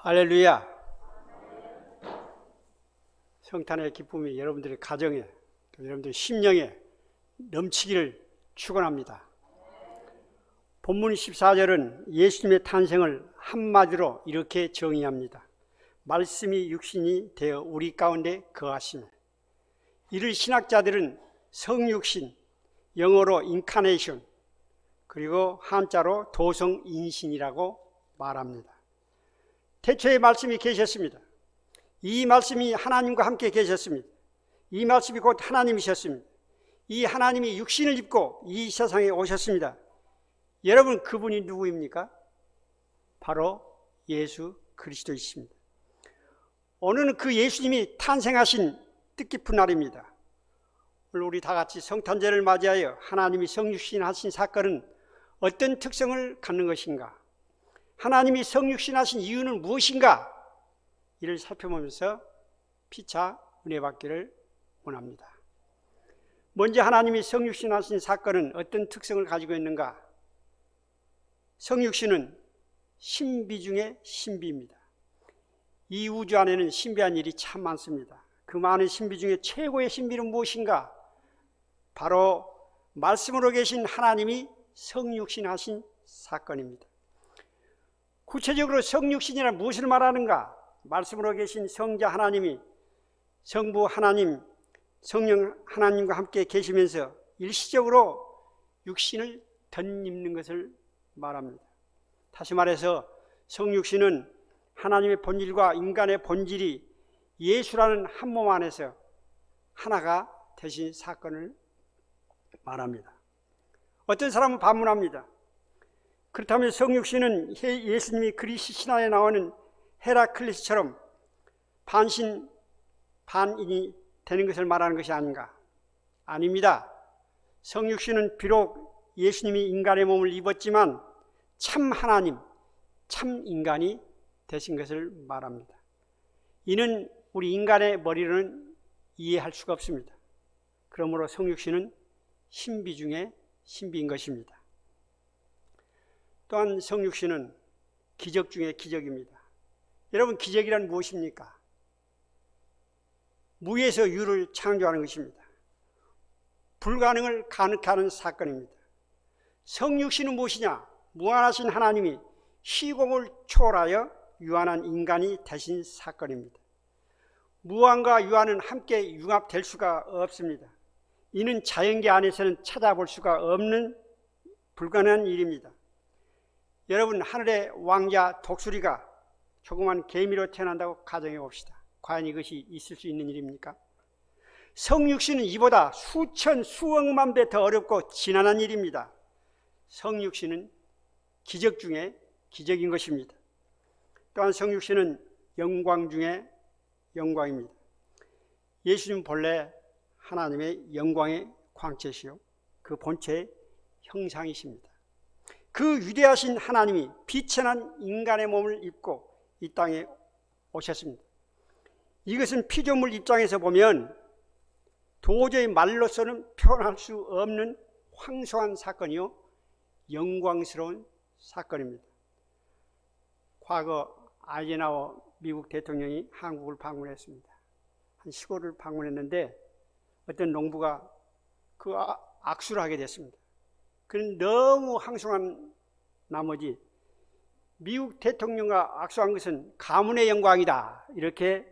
할렐루야. 성탄의 기쁨이 여러분들의 가정에, 여러분들의 심령에 넘치기를 축원합니다. 본문 14절은 예수님의 탄생을 한마디로 이렇게 정의합니다. 말씀이 육신이 되어 우리 가운데 거하시며. 이를 신학자들은 성육신, 영어로 인카네이션, 그리고 한자로 도성인신이라고 말합니다. 태초에 말씀이 계셨습니다. 이 말씀이 하나님과 함께 계셨습니다. 이 말씀이 곧 하나님이셨습니다. 이 하나님이 육신을 입고 이 세상에 오셨습니다. 여러분, 그분이 누구입니까? 바로 예수 그리스도이십니다. 오늘은 그 예수님이 탄생하신 뜻깊은 날입니다. 오늘 우리 다 같이 성탄절을 맞이하여 하나님이 성육신하신 사건은 어떤 특성을 갖는 것인가? 하나님이 성육신하신 이유는 무엇인가? 이를 살펴보면서 피차 은혜 받기를 원합니다. 먼저 하나님이 성육신하신 사건은 어떤 특성을 가지고 있는가? 성육신은 신비 중의 신비입니다. 이 우주 안에는 신비한 일이 참 많습니다. 그 많은 신비 중에 최고의 신비는 무엇인가? 바로 말씀으로 계신 하나님이 성육신하신 사건입니다. 구체적으로 성육신이란 무엇을 말하는가? 말씀으로 계신 성자 하나님이 성부 하나님, 성령 하나님과 함께 계시면서 일시적으로 육신을 덧입는 것을 말합니다. 다시 말해서 성육신은 하나님의 본질과 인간의 본질이 예수라는 한 몸 안에서 하나가 되신 사건을 말합니다. 어떤 사람은 반문합니다. 그렇다면 성육신은 예수님이 그리스 신화에 나오는 헤라클레스처럼 반신 반인이 되는 것을 말하는 것이 아닌가? 아닙니다. 성육신은 비록 예수님이 인간의 몸을 입었지만 참 하나님, 참 인간이 되신 것을 말합니다. 이는 우리 인간의 머리로는 이해할 수가 없습니다. 그러므로 성육신은 신비 중에 신비인 것입니다. 또한 성육신은 기적 중에 기적입니다. 여러분, 기적이란 무엇입니까? 무에서 유를 창조하는 것입니다. 불가능을 가능케 하는 사건입니다. 성육신은 무엇이냐? 무한하신 하나님이 시공을 초월하여 유한한 인간이 되신 사건입니다. 무한과 유한은 함께 융합될 수가 없습니다. 이는 자연계 안에서는 찾아볼 수가 없는 불가능한 일입니다. 여러분, 하늘의 왕자 독수리가 조그만 개미로 태어난다고 가정해 봅시다. 과연 이것이 있을 수 있는 일입니까? 성육신은 이보다 수천 수억만 배 더 어렵고 지난한 일입니다. 성육신은 기적 중에 기적인 것입니다. 또한 성육신은 영광 중에 영광입니다. 예수님 본래 하나님의 영광의 광채시요 그 본체의 형상이십니다. 그 위대하신 하나님이 빛의 난 인간의 몸을 입고 이 땅에 오셨습니다. 이것은 피조물 입장에서 보면 도저히 말로서는 표현할 수 없는 황송한 사건이요 영광스러운 사건입니다. 과거 아이젠하워 미국 대통령이 한국을 방문했습니다. 한 시골을 방문했는데 어떤 농부가 그 악수를 하게 됐습니다. 그는 너무 황송한 나머지 미국 대통령과 악수한 것은 가문의 영광이다, 이렇게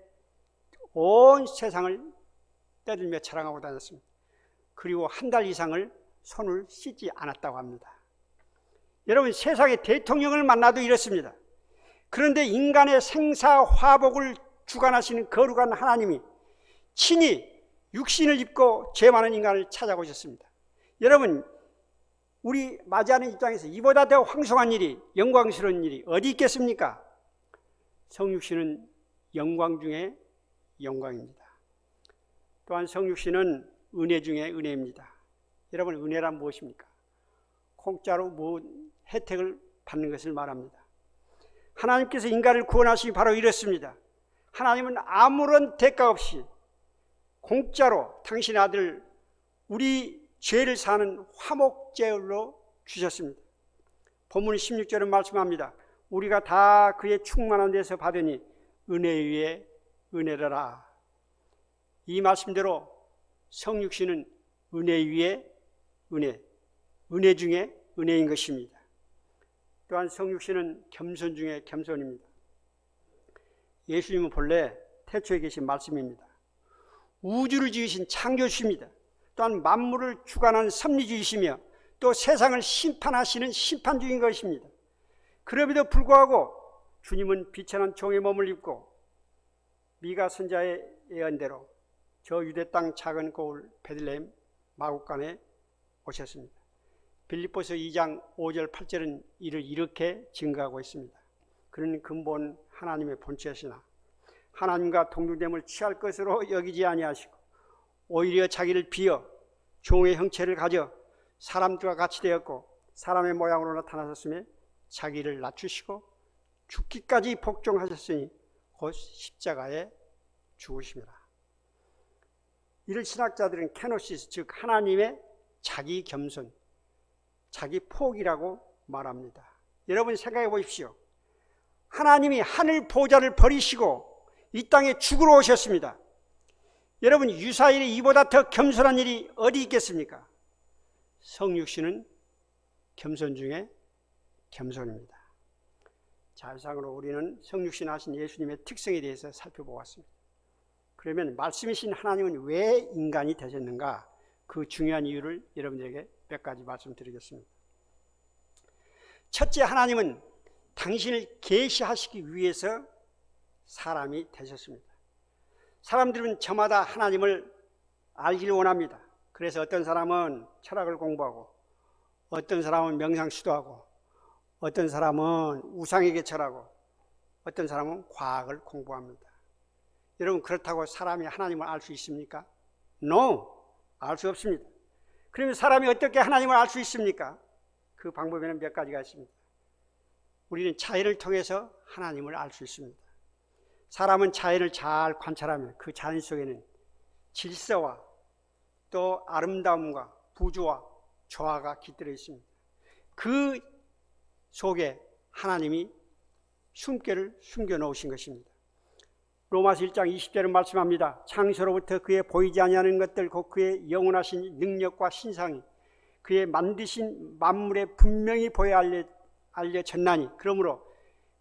온 세상을 떠들며 자랑하고 다녔습니다. 그리고 한 달 이상을 손을 씻지 않았다고 합니다. 여러분, 세상의 대통령을 만나도 이렇습니다. 그런데 인간의 생사화복을 주관하시는 거룩한 하나님이 친히 육신을 입고 죄 많은 인간을 찾아오셨습니다. 여러분, 우리 맞이하는 입장에서 이보다 더 황송한 일이, 영광스러운 일이 어디 있겠습니까? 성육신은 영광 중에 영광입니다. 또한 성육신은 은혜 중에 은혜입니다. 여러분, 은혜란 무엇입니까? 공짜로 모든 혜택을 받는 것을 말합니다. 하나님께서 인간을 구원하시기 바로 이렇습니다. 하나님은 아무런 대가 없이 공짜로 당신의 아들, 우리 죄를 사는 화목제물로 주셨습니다. 본문 16절은 말씀합니다. 우리가 다 그의 충만한 데서 받으니 은혜 위에 은혜더라. 이 말씀대로 성육신은 은혜 위에 은혜, 은혜 중에 은혜인 것입니다. 또한 성육신은 겸손 중에 겸손입니다. 예수님은 본래 태초에 계신 말씀입니다. 우주를 지으신 창조주십니다. 또한 만물을 주관하는 섭리주이시며 또 세상을 심판하시는 심판주인 것입니다. 그럼에도 불구하고 주님은 비천한 종의 몸을 입고 미가 선자의 예언대로 저 유대 땅 작은 고을 베들레헴 마국간에 오셨습니다. 빌립보서 2장 5절 8절은 이를 이렇게 증거하고 있습니다. 그는 근본 하나님의 본체시나 하나님과 동등됨을 취할 것으로 여기지 아니하시고 오히려 자기를 비어 종의 형체를 가져 사람들과 같이 되었고 사람의 모양으로 나타나셨으며 자기를 낮추시고 죽기까지 복종하셨으니 곧 십자가에 죽으심이라. 이를 신학자들은 케노시스, 즉 하나님의 자기 겸손, 자기 포기라고 말합니다. 여러분 생각해 보십시오. 하나님이 하늘 보좌를 버리시고 이 땅에 죽으러 오셨습니다. 여러분 유사일에 이보다 더 겸손한 일이 어디 있겠습니까? 성육신은 겸손 중에 겸손입니다. 자, 이상으로 우리는 성육신 하신 예수님의 특성에 대해서 살펴보았습니다. 그러면 말씀이신 하나님은 왜 인간이 되셨는가? 그 중요한 이유를 여러분들에게 몇 가지 말씀드리겠습니다. 첫째, 하나님은 당신을 계시하시기 위해서 사람이 되셨습니다. 사람들은 저마다 하나님을 알기를 원합니다. 그래서 어떤 사람은 철학을 공부하고 어떤 사람은 명상 수도하고 어떤 사람은 우상에게 절하고 어떤 사람은 과학을 공부합니다. 여러분 그렇다고 사람이 하나님을 알 수 있습니까? No! 알 수 없습니다. 그러면 사람이 어떻게 하나님을 알 수 있습니까? 그 방법에는 몇 가지가 있습니다. 우리는 자연을 통해서 하나님을 알 수 있습니다. 사람은 자연을 잘 관찰하면 그 자연 속에는 질서와 또 아름다움과 부조와 조화가 깃들어 있습니다. 그 속에 하나님이 숨결을 숨겨 놓으신 것입니다. 로마서 1장 20절은 말씀합니다. 창세로부터 그의 보이지 아니하는 것들 곧 그의 영원하신 능력과 신상이 그의 만드신 만물에 분명히 보여 알려졌나니 그러므로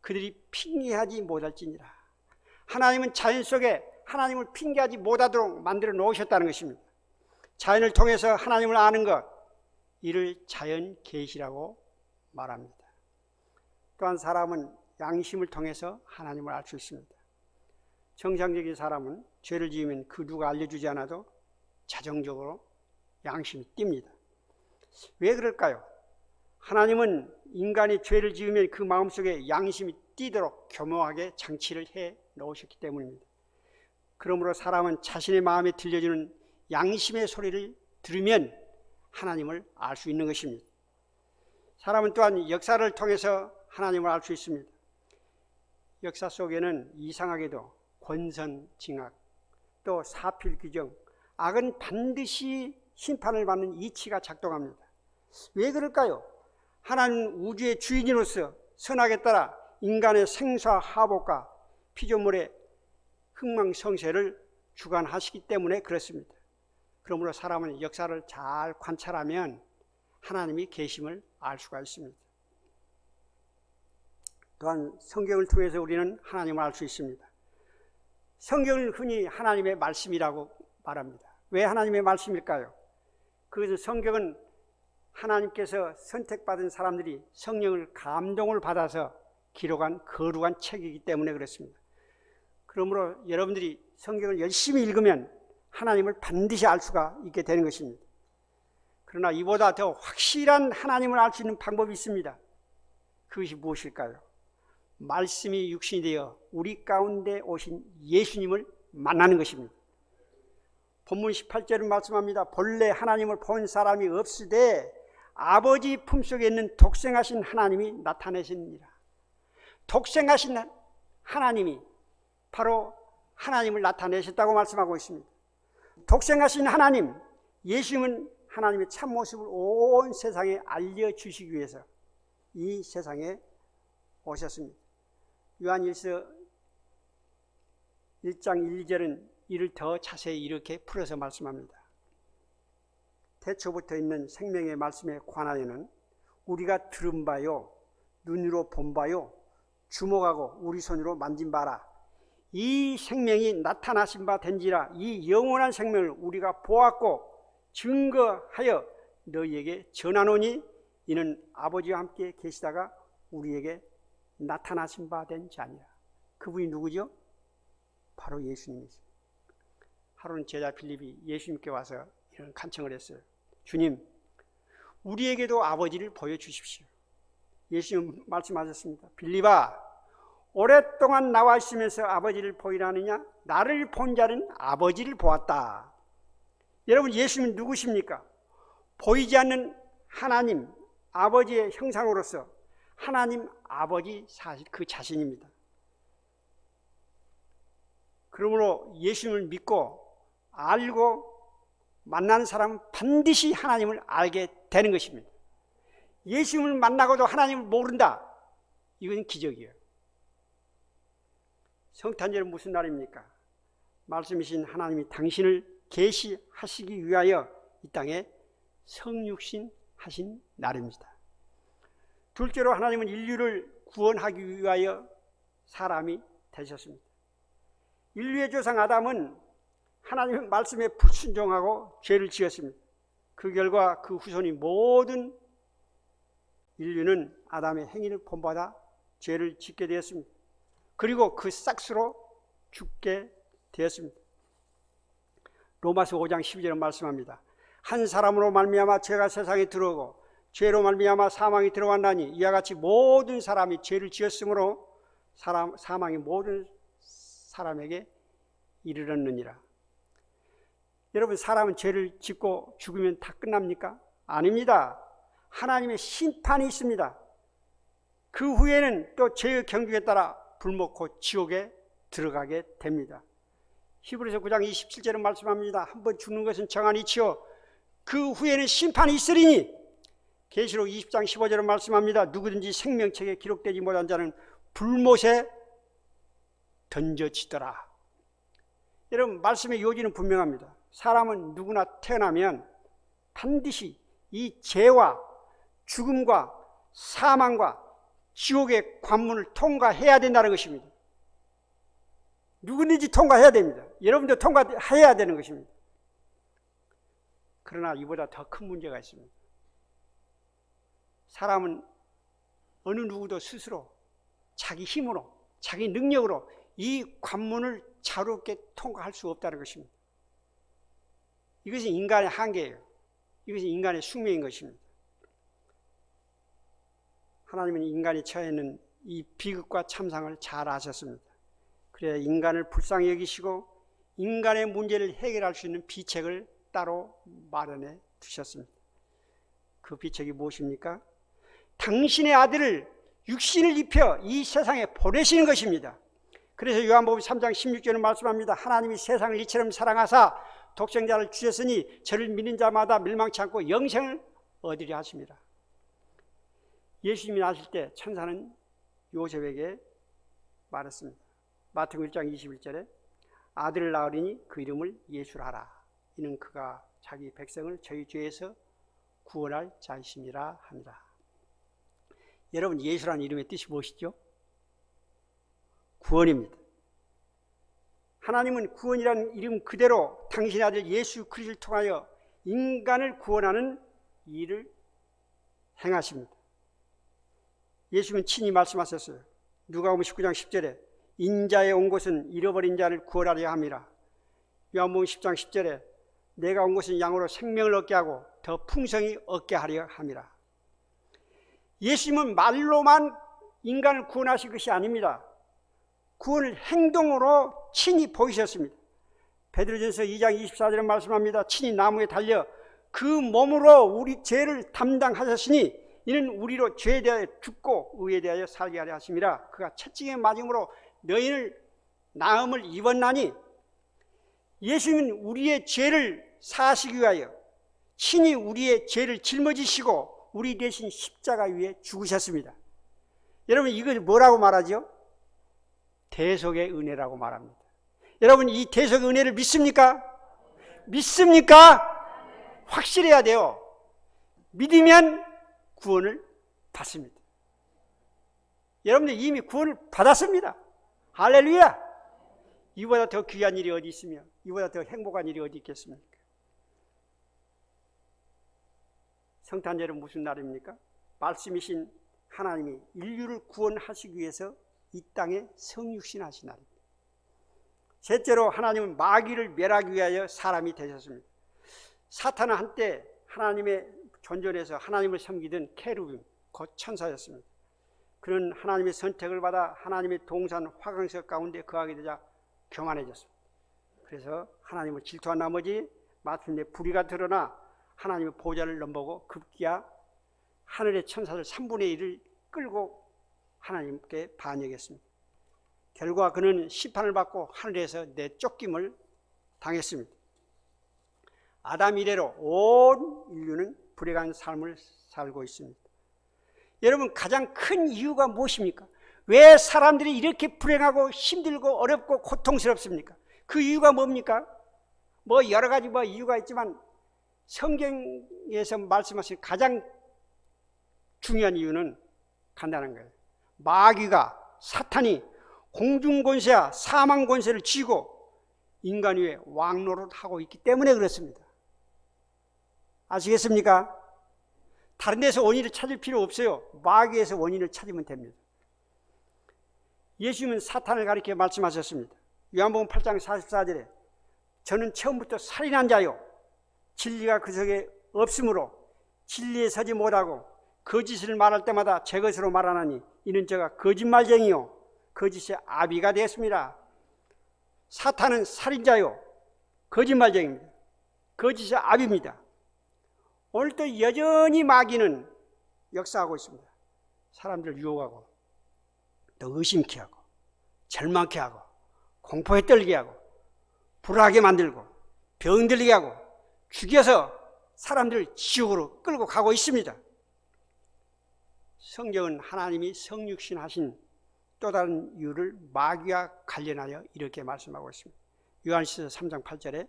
그들이 핑계하지 못할지니라. 하나님은 자연 속에 하나님을 핑계하지 못하도록 만들어 놓으셨다는 것입니다. 자연을 통해서 하나님을 아는 것, 이를 자연 계시라고 말합니다. 또한 사람은 양심을 통해서 하나님을 알 수 있습니다. 정상적인 사람은 죄를 지으면 그 누가 알려주지 않아도 자정적으로 양심이 띱니다. 왜 그럴까요? 하나님은 인간이 죄를 지으면 그 마음속에 양심이 띄도록 교묘하게 장치를 해 놓으셨기 때문입니다. 그러므로 사람은 자신의 마음에 들려주는 양심의 소리를 들으면 하나님을 알 수 있는 것입니다. 사람은 또한 역사를 통해서 하나님을 알 수 있습니다. 역사 속에는 이상하게도 권선징악, 또 사필규정, 악은 반드시 심판을 받는 이치가 작동합니다. 왜 그럴까요? 하나님은 우주의 주인으로서 선악에 따라 인간의 생사하복과 피조물의 흥망성쇠를 주관하시기 때문에 그렇습니다. 그러므로 사람은 역사를 잘 관찰하면 하나님이 계심을 알 수가 있습니다. 또한 성경을 통해서 우리는 하나님을 알 수 있습니다. 성경을 흔히 하나님의 말씀이라고 말합니다. 왜 하나님의 말씀일까요? 그것은 성경은 하나님께서 선택받은 사람들이 성령을 감동을 받아서 기록한 거룩한 책이기 때문에 그렇습니다. 그러므로 여러분들이 성경을 열심히 읽으면 하나님을 반드시 알 수가 있게 되는 것입니다. 그러나 이보다 더 확실한 하나님을 알 수 있는 방법이 있습니다. 그것이 무엇일까요? 말씀이 육신이 되어 우리 가운데 오신 예수님을 만나는 것입니다. 본문 18절은 말씀합니다. 본래 하나님을 본 사람이 없으되 아버지 품속에 있는 독생하신 하나님이 나타내시니라. 독생하신 하나님이 바로 하나님을 나타내셨다고 말씀하고 있습니다. 독생하신 하나님, 예수님은 하나님의 참모습을 온 세상에 알려주시기 위해서 이 세상에 오셨습니다. 요한일서 1장 1, 2절은 이를 더 자세히 이렇게 풀어서 말씀합니다. 태초부터 있는 생명의 말씀에 관하여는 우리가 들은 바요, 눈으로 본 바요, 주목하고 우리 손으로 만진 바라. 이 생명이 나타나신 바 된지라. 이 영원한 생명을 우리가 보았고 증거하여 너희에게 전하노니 이는 아버지와 함께 계시다가 우리에게 나타나신 바 된 자니라. 그분이 누구죠? 바로 예수님이십니다. 하루는 제자 빌립이 예수님께 와서 이런 간청을 했어요. 주님, 우리에게도 아버지를 보여주십시오. 예수님 말씀하셨습니다. 빌립아, 오랫동안 나와 있으면서 아버지를 보이라느냐? 나를 본 자는 아버지를 보았다. 여러분, 예수님은 누구십니까? 보이지 않는 하나님 아버지의 형상으로서 하나님 아버지 사실 그 자신입니다. 그러므로 예수님을 믿고 알고 만나는 사람은 반드시 하나님을 알게 되는 것입니다. 예수님을 만나고도 하나님을 모른다. 이건 기적이에요. 성탄절은 무슨 날입니까? 말씀이신 하나님이 당신을 계시하시기 위하여 이 땅에 성육신 하신 날입니다. 둘째로 하나님은 인류를 구원하기 위하여 사람이 되셨습니다. 인류의 조상 아담은 하나님의 말씀에 불순종하고 죄를 지었습니다. 그 결과 그 후손이 모든 인류는 아담의 행위를 본받아 죄를 짓게 되었습니다. 그리고 그 싹스로 죽게 되었습니다. 로마서 5장 12절은 말씀합니다. 한 사람으로 말미암아 죄가 세상에 들어오고 죄로 말미암아 사망이 들어왔나니 이와 같이 모든 사람이 죄를 지었으므로 사망이 모든 사람에게 이르렀느니라. 여러분, 사람은 죄를 짓고 죽으면 다 끝납니까? 아닙니다. 하나님의 심판이 있습니다. 그 후에는 또 죄의 경중에 따라 불목고 지옥에 들어가게 됩니다. 히브리서 9장 27절은 말씀합니다. 한번 죽는 것은 정한 이치요 그 후에는 심판이 있으리니. 계시록 20장 15절은 말씀합니다. 누구든지 생명책에 기록되지 못한 자는 불못에 던져지더라. 여러분, 말씀의 요지는 분명합니다. 사람은 누구나 태어나면 반드시 이 죄와 죽음과 사망과 지옥의 관문을 통과해야 된다는 것입니다. 누구든지 통과해야 됩니다. 여러분도 통과해야 되는 것입니다. 그러나 이보다 더 큰 문제가 있습니다. 사람은 어느 누구도 스스로 자기 힘으로 자기 능력으로 이 관문을 자유롭게 통과할 수 없다는 것입니다. 이것이 인간의 한계예요. 이것이 인간의 숙명인 것입니다. 하나님은 인간이 처해 있는 이 비극과 참상을 잘 아셨습니다. 그래야 인간을 불쌍히 여기시고 인간의 문제를 해결할 수 있는 비책을 따로 마련해 두셨습니다. 그 비책이 무엇입니까? 당신의 아들을 육신을 입혀 이 세상에 보내시는 것입니다. 그래서 요한복음 3장 16절은 말씀합니다. 하나님이 세상을 이처럼 사랑하사 독생자를 주셨으니 저를 믿는 자마다 멸망치 않고 영생을 얻으려 하십니다. 예수님이 나실 때 천사는 요셉에게 말했습니다. 마태복음 1장 21절에 아들을 낳으리니 그 이름을 예수라 하라. 이는 그가 자기 백성을 저희 죄에서 구원할 자이심이라 합니다. 여러분, 예수라는 이름의 뜻이 무엇이죠? 구원입니다. 하나님은 구원이라는 이름 그대로 당신의 아들 예수 그리스도를 통하여 인간을 구원하는 일을 행하십니다. 예수님은 친히 말씀하셨어요. 누가복음 19장 10절에 인자에 온 것은 잃어버린 자를 구원하려 함이라. 요한복음 10장 10절에 내가 온 것은 양으로 생명을 얻게 하고 더 풍성히 얻게 하려 함이라. 예수님은 말로만 인간을 구원하실 것이 아닙니다. 구원을 행동으로 친히 보이셨습니다. 베드로전서 2장 24절에 말씀합니다. 친히 나무에 달려 그 몸으로 우리 죄를 담당하셨으니 이는 우리로 죄에 대하여 죽고 의에 대하여 살게 하려 하심이라. 그가 채찍에 맞음으로 너희를 나음을 입었나니. 예수님은 우리의 죄를 사하시기 위하여 친히 우리의 죄를 짊어지시고 우리 대신 십자가 위에 죽으셨습니다. 여러분 이걸 뭐라고 말하죠? 대속의 은혜라고 말합니다. 여러분 이 대속의 은혜를 믿습니까? 믿습니까? 확실해야 돼요. 믿으면 구원을 받습니다. 여러분들 이미 구원을 받았습니다. 할렐루야! 이보다 더 귀한 일이 어디 있으며 이보다 더 행복한 일이 어디 있겠습니까? 성탄절은 무슨 날입니까? 말씀이신 하나님이 인류를 구원하시기 위해서 이 땅에 성육신하신 날입니다. 셋째로 하나님은 마귀를 멸하기 위하여 사람이 되셨습니다. 사탄은 한때 하나님의 존전에서 하나님을 섬기던 케루빔, 곧 천사였습니다. 그는 하나님의 선택을 받아 하나님의 동산 화강석 가운데 거하게 되자 교만해졌습니다. 그래서 하나님을 질투한 나머지 마침내 불의가 드러나 하나님의 보좌를 넘보고 급기야 하늘의 천사들 3분의 1을 끌고 하나님께 반역했습니다. 결과 그는 심판을 받고 하늘에서 내쫓김을 당했습니다. 아담 이래로 온 인류는 불행한 삶을 살고 있습니다. 여러분 가장 큰 이유가 무엇입니까? 왜 사람들이 이렇게 불행하고 힘들고 어렵고 고통스럽습니까? 그 이유가 뭡니까? 뭐 여러 가지 이유가 있지만 성경에서 말씀하신 가장 중요한 이유는 간단한 거예요. 마귀가 사탄이 공중권세와 사망권세를 쥐고 인간 위에 왕노릇하고 있기 때문에 그렇습니다. 아시겠습니까? 다른 데서 원인을 찾을 필요 없어요. 마귀에서 원인을 찾으면 됩니다. 예수님은 사탄을 가리켜 말씀하셨습니다. 요한복음 8장 44절에 저는 처음부터 살인한 자요 진리가 그 속에 없으므로 진리에 서지 못하고 거짓을 말할 때마다 제 것으로 말하나니 이는 저가 거짓말쟁이요 거짓의 아비가 되었습니다. 사탄은 살인자요 거짓말쟁이입니다. 거짓의 아비입니다. 오늘도 여전히 마귀는 역사하고 있습니다. 사람들을 유혹하고 또 의심케 하고 절망케 하고 공포에 떨게 하고 불안하게 만들고 병들게 하고 죽여서 사람들을 지옥으로 끌고 가고 있습니다. 성경은 하나님이 성육신하신 또 다른 이유를 마귀와 관련하여 이렇게 말씀하고 있습니다. 요한일서 3장 8절에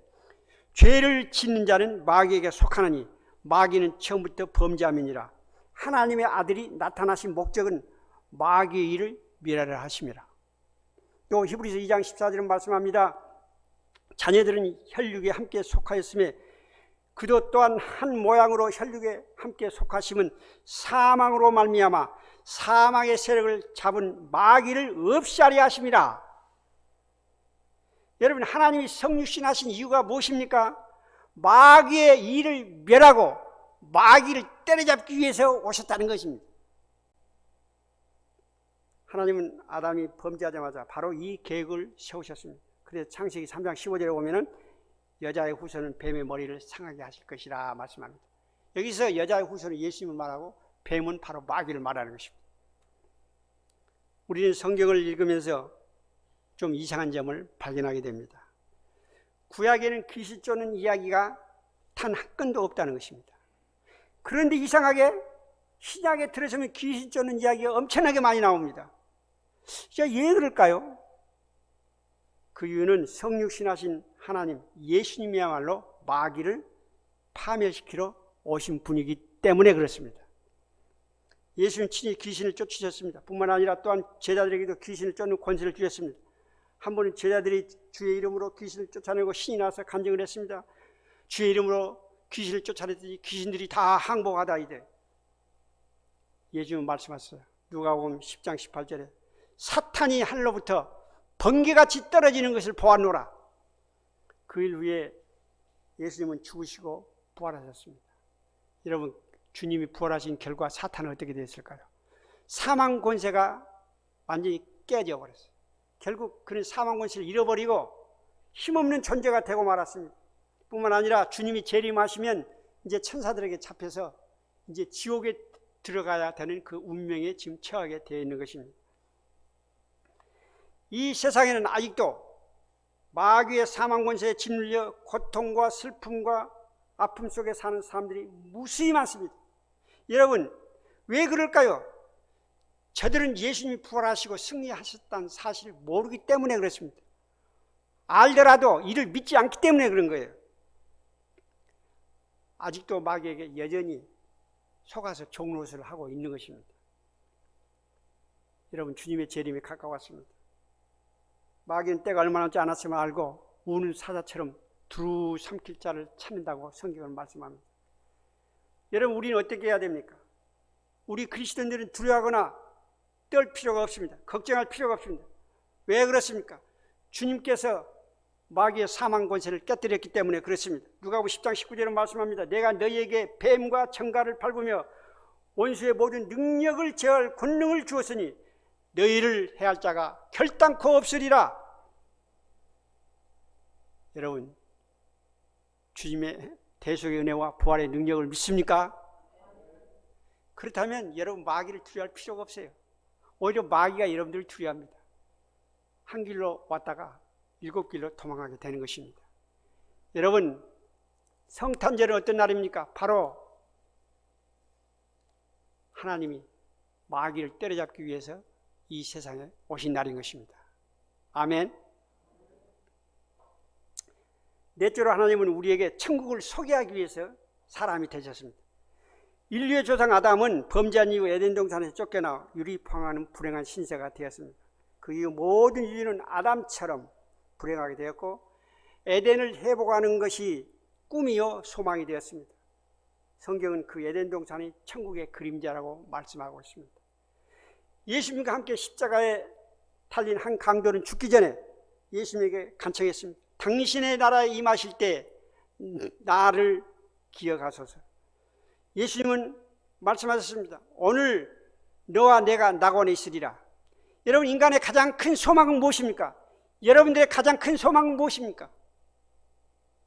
죄를 짓는 자는 마귀에게 속하느니 마귀는 처음부터 범죄함이니라. 하나님의 아들이 나타나신 목적은 마귀의 일을 멸하려 하심이라. 또 히브리서 2장 14절은 말씀합니다. 자녀들은 혈육에 함께 속하였으며 그도 또한 한 모양으로 혈육에 함께 속하심은 사망으로 말미암아 사망의 세력을 잡은 마귀를 없이하려 하심이라. 여러분 하나님이 성육신하신 이유가 무엇입니까? 마귀의 일을 멸하고 마귀를 때려잡기 위해서 오셨다는 것입니다. 하나님은 아담이 범죄하자마자 바로 이 계획을 세우셨습니다. 그래서 창세기 3장 15절에 보면은 여자의 후손은 뱀의 머리를 상하게 하실 것이라 말씀합니다. 여기서 여자의 후손은 예수님을 말하고 뱀은 바로 마귀를 말하는 것입니다. 우리는 성경을 읽으면서 좀 이상한 점을 발견하게 됩니다. 구약에는 귀신 쫓는 이야기가 단 한 건도 없다는 것입니다. 그런데 이상하게 신약에 들어서면 귀신 쫓는 이야기가 엄청나게 많이 나옵니다. 왜 그럴까요? 그 이유는 성육신하신 하나님 예수님이야말로 마귀를 파멸시키러 오신 분이기 때문에 그렇습니다. 예수님 친히 귀신을 쫓으셨습니다. 뿐만 아니라 또한 제자들에게도 귀신을 쫓는 권세를 주셨습니다. 한 번은 제자들이 주의 이름으로 귀신을 쫓아내고 신이 나서 간증을 했습니다. 주의 이름으로 귀신을 쫓아냈더니 귀신들이 다 항복하다이되 예수님은 말씀하셨어요. 누가복음 10장 18절에 사탄이 하늘로부터 번개같이 떨어지는 것을 보았노라. 그 일 후에 예수님은 죽으시고 부활하셨습니다. 여러분 주님이 부활하신 결과 사탄은 어떻게 됐을까요? 사망 권세가 완전히 깨져 버렸어요. 결국 그는 사망 권세를 잃어버리고 힘없는 존재가 되고 말았습니다. 뿐만 아니라 주님이 재림하시면 이제 천사들에게 잡혀서 이제 지옥에 들어가야 되는 그 운명에 지금 처하게 되어 있는 것입니다. 이 세상에는 아직도 마귀의 사망 권세에 짓눌려 고통과 슬픔과 아픔 속에 사는 사람들이 무수히 많습니다. 여러분 왜 그럴까요? 저들은 예수님이 부활하시고 승리하셨다는 사실을 모르기 때문에 그렇습니다. 알더라도 이를 믿지 않기 때문에 그런 거예요. 아직도 마귀에게 여전히 속아서 종노릇을 하고 있는 것입니다. 여러분, 주님의 재림이 가까웠습니다. 마귀는 때가 얼마 남지 않았음을 알고 우는 사자처럼 두루 삼킬 자를 찾는다고 성경은 말씀합니다. 여러분, 우리는 어떻게 해야 됩니까? 우리 그리스도인들은 두려워하거나 떨 필요가 없습니다. 걱정할 필요가 없습니다. 왜 그렇습니까? 주님께서 마귀의 사망 권세를 깨뜨렸기 때문에 그렇습니다. 누가복음 10장 19절은 말씀합니다. 내가 너희에게 뱀과 청갈을 밟으며 원수의 모든 능력을 제할 권능을 주었으니 너희를 해할 자가 결단코 없으리라. 여러분, 주님의 대속의 은혜와 부활의 능력을 믿습니까? 그렇다면 여러분, 마귀를 두려워할 필요가 없어요. 오히려 마귀가 여러분들을 두려워합니다. 한 길로 왔다가 7길로 도망가게 되는 것입니다. 여러분, 성탄절은 어떤 날입니까? 바로 하나님이 마귀를 때려잡기 위해서 이 세상에 오신 날인 것입니다. 아멘. 넷째로 하나님은 우리에게 천국을 소개하기 위해서 사람이 되셨습니다. 인류의 조상 아담은 범죄한 이후 에덴 동산에서 쫓겨나 유리포항하는 불행한 신세가 되었습니다. 그 이후 모든 인류는 아담처럼 불행하게 되었고 에덴을 회복하는 것이 꿈이요 소망이 되었습니다. 성경은 그 에덴 동산이 천국의 그림자라고 말씀하고 있습니다. 예수님과 함께 십자가에 달린 한 강도는 죽기 전에 예수님에게 간청했습니다. 당신의 나라에 임하실 때 나를 기억하소서. 예수님은 말씀하셨습니다. 오늘 너와 내가 낙원에 있으리라. 여러분, 인간의 가장 큰 소망은 무엇입니까? 여러분들의 가장 큰 소망은 무엇입니까?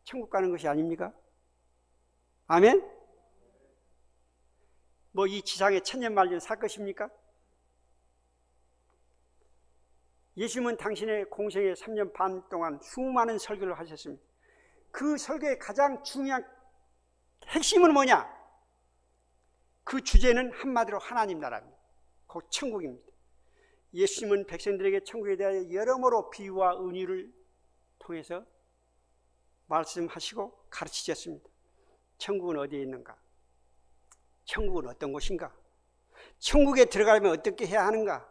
천국 가는 것이 아닙니까? 아멘? 뭐 이 지상에 천년만년 살 것입니까? 예수님은 당신의 공생의 3년 반 동안 수많은 설교를 하셨습니다. 그 설교의 가장 중요한 핵심은 뭐냐? 그 주제는 한마디로 하나님 나라입니다. 곧 천국입니다. 예수님은 백성들에게 천국에 대하여 여러모로 비유와 은유를 통해서 말씀하시고 가르치셨습니다. 천국은 어디에 있는가? 천국은 어떤 곳인가? 천국에 들어가려면 어떻게 해야 하는가?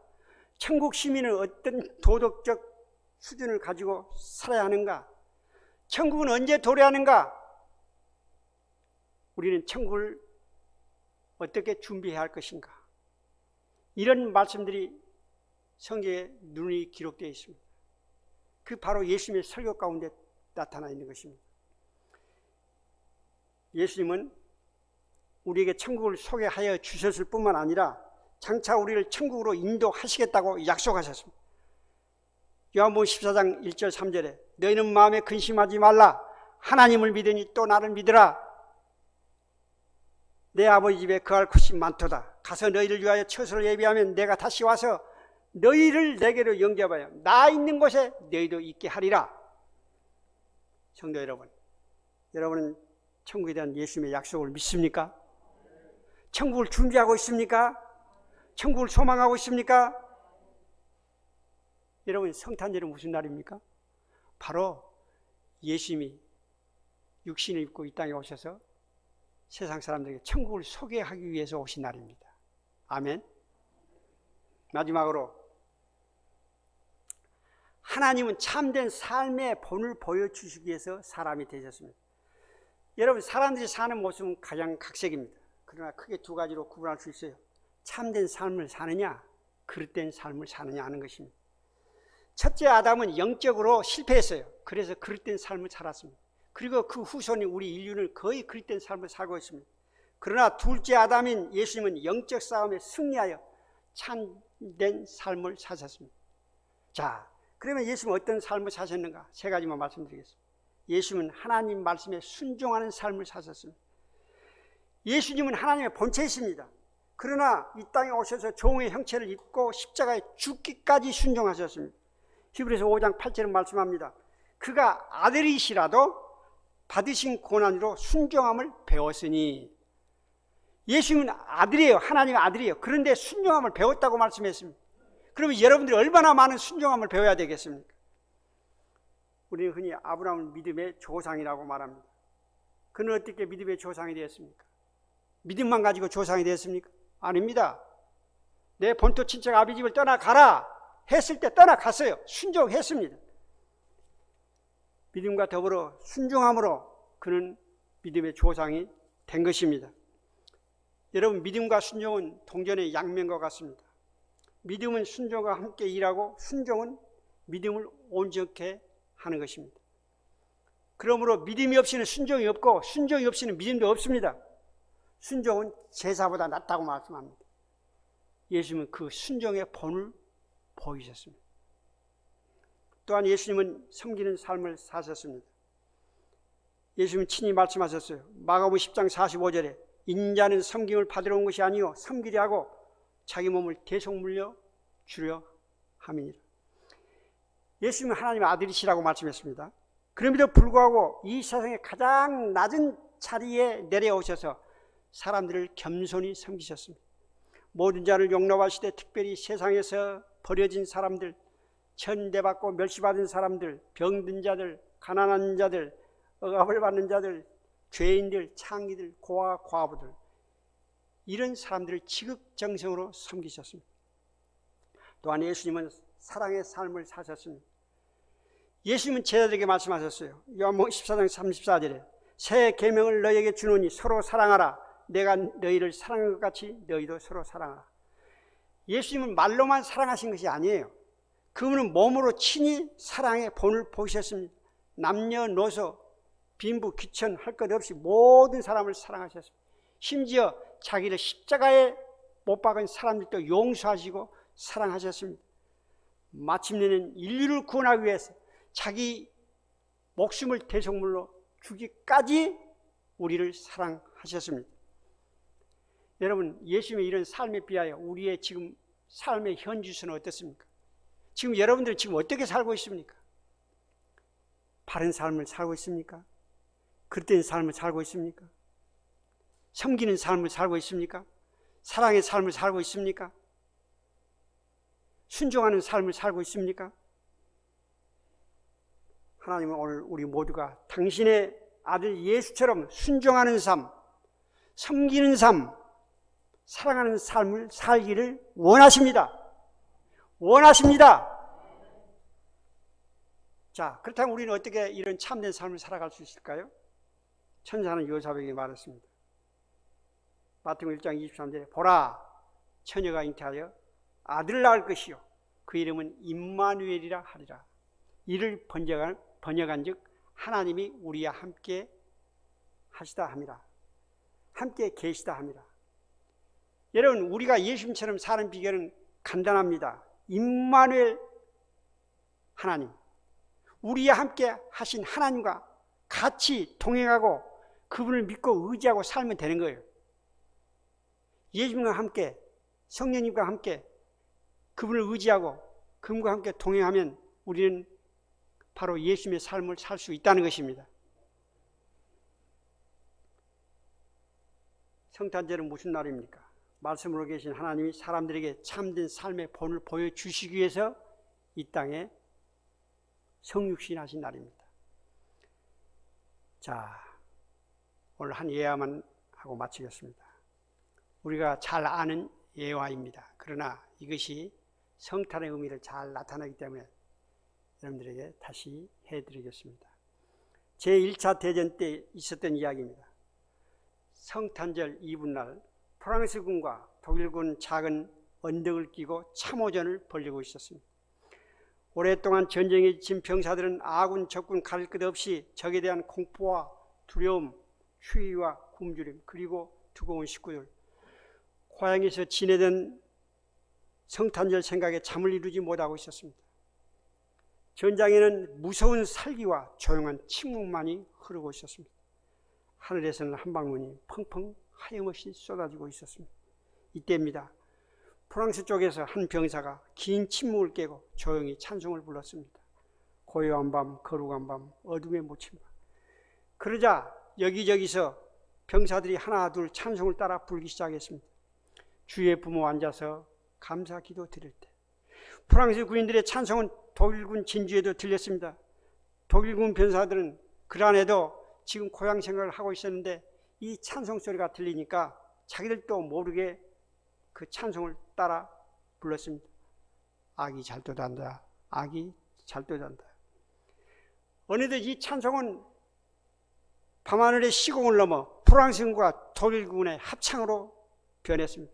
천국 시민은 어떤 도덕적 수준을 가지고 살아야 하는가? 천국은 언제 도래하는가? 우리는 천국을 어떻게 준비해야 할 것인가? 이런 말씀들이 성경에 누누이 기록되어 있습니다. 그 바로 예수님의 설교 가운데 나타나 있는 것입니다. 예수님은 우리에게 천국을 소개하여 주셨을 뿐만 아니라 장차 우리를 천국으로 인도하시겠다고 약속하셨습니다. 요한복음 14장 1절 3절에 너희는 마음에 근심하지 말라. 하나님을 믿으니 또 나를 믿으라. 내 아버지 집에 거할 곳이 많도다. 가서 너희를 위하여 처소를 예비하면 내가 다시 와서 너희를 내게로 영접하여 나 있는 곳에 너희도 있게 하리라. 성도 여러분, 여러분은 천국에 대한 예수님의 약속을 믿습니까? 천국을 준비하고 있습니까? 천국을 소망하고 있습니까? 여러분, 성탄절은 무슨 날입니까? 바로 예수님이 육신을 입고 이 땅에 오셔서 세상 사람들에게 천국을 소개하기 위해서 오신 날입니다. 아멘. 마지막으로 하나님은 참된 삶의 본을 보여주시기 위해서 사람이 되셨습니다. 여러분, 사람들이 사는 모습은 가장 각색입니다. 그러나 크게 두 가지로 구분할 수 있어요. 참된 삶을 사느냐, 그릇된 삶을 사느냐 하는 것입니다. 첫째 아담은 영적으로 실패했어요. 그래서 그릇된 삶을 살았습니다. 그리고 그 후손인 우리 인류는 거의 그릇된 삶을 살고 있습니다. 그러나 둘째 아담인 예수님은 영적 싸움에 승리하여 참된 삶을 사셨습니다. 자, 그러면 예수님은 어떤 삶을 사셨는가? 세 가지만 말씀드리겠습니다. 예수님은 하나님 말씀에 순종하는 삶을 사셨습니다. 예수님은 하나님의 본체이십니다. 그러나 이 땅에 오셔서 종의 형체를 입고 십자가에 죽기까지 순종하셨습니다. 히브리서 5장 8절은 말씀합니다. 그가 아들이시라도 받으신 고난으로 순종함을 배웠으니. 예수님은 아들이에요. 하나님의 아들이에요. 그런데 순종함을 배웠다고 말씀했습니다. 그러면 여러분들이 얼마나 많은 순종함을 배워야 되겠습니까? 우리는 흔히 아브라함을 믿음의 조상이라고 말합니다. 그는 어떻게 믿음의 조상이 되었습니까? 믿음만 가지고 조상이 되었습니까? 아닙니다. 내 본토 친척 아비집을 떠나가라 했을 때 떠나갔어요. 순종했습니다. 믿음과 더불어 순종함으로 그는 믿음의 조상이 된 것입니다. 여러분, 믿음과 순종은 동전의 양면과 같습니다. 믿음은 순종과 함께 일하고 순종은 믿음을 온전케 하는 것입니다. 그러므로 믿음이 없이는 순종이 없고 순종이 없이는 믿음도 없습니다. 순종은 제사보다 낫다고 말씀합니다. 예수님은 그 순종의 본을 보이셨습니다. 또한 예수님은 섬기는 삶을 사셨습니다. 예수님은 친히 말씀하셨어요. 마가복음 10장 45절에 인자는 섬김을 받으러 온 것이 아니요 섬기려 하고 자기 몸을 대속 물려 주려 함이니라. 예수님은 하나님의 아들이시라고 말씀했습니다. 그럼에도 불구하고 이 세상의 가장 낮은 자리에 내려오셔서 사람들을 겸손히 섬기셨습니다. 모든 자를 용납하시되 특별히 세상에서 버려진 사람들, 천대받고 멸시받은 사람들, 병든 자들, 가난한 자들, 억압을 받는 자들, 죄인들, 창기들, 고아, 과부들, 이런 사람들을 지극정성으로 섬기셨습니다. 또한 예수님은 사랑의 삶을 사셨습니다. 예수님은 제자들에게 말씀하셨어요. 요한복음 14장 34절에 새 계명을 너희에게 주노니 서로 사랑하라. 내가 너희를 사랑한 것 같이 너희도 서로 사랑하라. 예수님은 말로만 사랑하신 것이 아니에요. 그분은 몸으로 친히 사랑의 본을 보이셨습니다. 남녀노소, 빈부, 귀천 할 것 없이 모든 사람을 사랑하셨습니다. 심지어 자기를 십자가에 못 박은 사람들도 용서하시고 사랑하셨습니다. 마침내는 인류를 구원하기 위해서 자기 목숨을 대속물로 주기까지 우리를 사랑하셨습니다. 여러분, 예수님의 이런 삶에 비하여 우리의 지금 삶의 현주소는 어떻습니까? 지금 여러분들은 지금 어떻게 살고 있습니까? 바른 삶을 살고 있습니까? 그릇된 삶을 살고 있습니까? 섬기는 삶을 살고 있습니까? 사랑의 삶을 살고 있습니까? 순종하는 삶을 살고 있습니까? 하나님은 오늘 우리 모두가 당신의 아들 예수처럼 순종하는 삶, 섬기는 삶, 사랑하는 삶을 살기를 원하십니다. 원하십니다. 자, 그렇다면 우리는 어떻게 이런 참된 삶을 살아갈 수 있을까요? 천사는 요셉에게 말했습니다. 마태복음 1장 23절에 보라, 처녀가 잉태하여 아들을 낳을 것이요 그 이름은 임마누엘이라 하리라. 이를 번역한 즉 하나님이 우리와 함께 하시다 함이라. 함께 계시다 함이라. 여러분, 우리가 예수님처럼 사는 비결은 간단합니다. 임마누엘 하나님, 우리와 함께 하신 하나님과 같이 동행하고 그분을 믿고 의지하고 살면 되는 거예요. 예수님과 함께, 성령님과 함께 그분을 의지하고 그분과 함께 동행하면 우리는 바로 예수님의 삶을 살 수 있다는 것입니다. 성탄절은 무슨 날입니까? 말씀으로 계신 하나님이 사람들에게 참된 삶의 본을 보여주시기 위해서 이 땅에 성육신하신 날입니다. 자, 오늘 한 예화만 하고 마치겠습니다. 우리가 잘 아는 예화입니다. 그러나 이것이 성탄의 의미를 잘 나타내기 때문에 여러분들에게 다시 해드리겠습니다. 제1차 대전 때 있었던 이야기입니다. 성탄절 이브날 프랑스군과 독일군 작은 언덕을 끼고 참호전을 벌이고 있었습니다. 오랫동안 전쟁에 지친 병사들은 아군 적군 가릴 것 없이 적에 대한 공포와 두려움, 추위와 굶주림, 그리고 두고온 식구들, 고향에서 지내던 성탄절 생각에 잠을 이루지 못하고 있었습니다. 전장에는 무서운 살기와 조용한 침묵만이 흐르고 있었습니다. 하늘에서는 한 방울이 펑펑 하염없이 쏟아지고 있었습니다. 이때입니다. 프랑스 쪽에서 한 병사가 긴 침묵을 깨고 조용히 찬송을 불렀습니다. 고요한 밤, 거룩한 밤, 어둠에 묻힌 밤. 그러자 여기저기서 병사들이 하나 둘 찬송을 따라 부르기 시작했습니다. 주의 부모 앉아서 감사 기도 드릴 때 프랑스 군인들의 찬송은 독일군 진주에도 들렸습니다. 독일군 병사들은 그 안에도 지금 고향 생각을 하고 있었는데 이 찬송 소리가 들리니까 자기들도 모르게 그 찬송을 따라 불렀습니다. 아기 잘 도단다. 아기 잘 도단다. 어느덧 이 찬송은 밤하늘의 시공을 넘어 프랑스군과 독일군의 합창으로 변했습니다.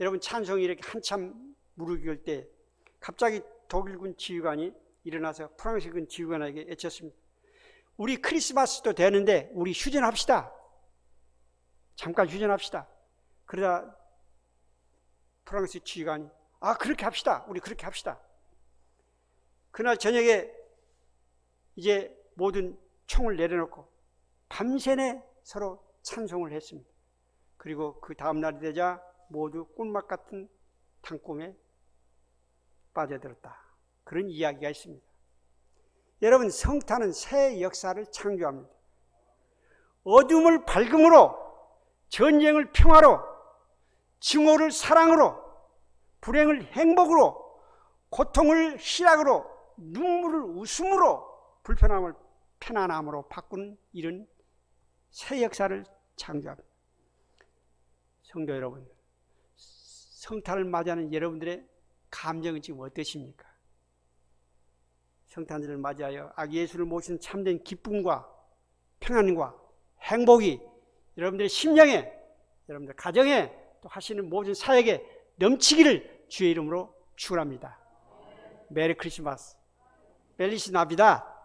여러분, 찬송이 이렇게 한참 무르익을 때 갑자기 독일군 지휘관이 일어나서 프랑스군 지휘관에게 외쳤습니다. 우리 크리스마스도 되는데 우리 휴전합시다. 잠깐 휴전합시다. 그러다 프랑스 지휘관이 그렇게 합시다. 우리 그렇게 합시다. 그날 저녁에 이제 모든 총을 내려놓고 밤새내 서로 찬송을 했습니다. 그리고 그 다음 날이 되자 모두 꿀맛 같은 단꿈에 빠져들었다. 그런 이야기가 있습니다. 여러분, 성탄은 새 역사를 창조합니다. 어둠을 밝음으로, 전쟁을 평화로, 증오를 사랑으로, 불행을 행복으로, 고통을 희락으로, 눈물을 웃음으로, 불편함을 편안함으로 바꾸는 이런 새 역사를 창조합니다. 성도 여러분, 성탄을 맞이하는 여러분들의 감정은 지금 어떠십니까? 성탄절을 맞이하여 아기 예수를 모시는 참된 기쁨과 평안과 행복이 여러분들의 심령에, 여러분들 가정에, 또 하시는 모든 사역에 넘치기를 주의 이름으로 축원합니다. 메리 크리스마스, 벨리스 나비다.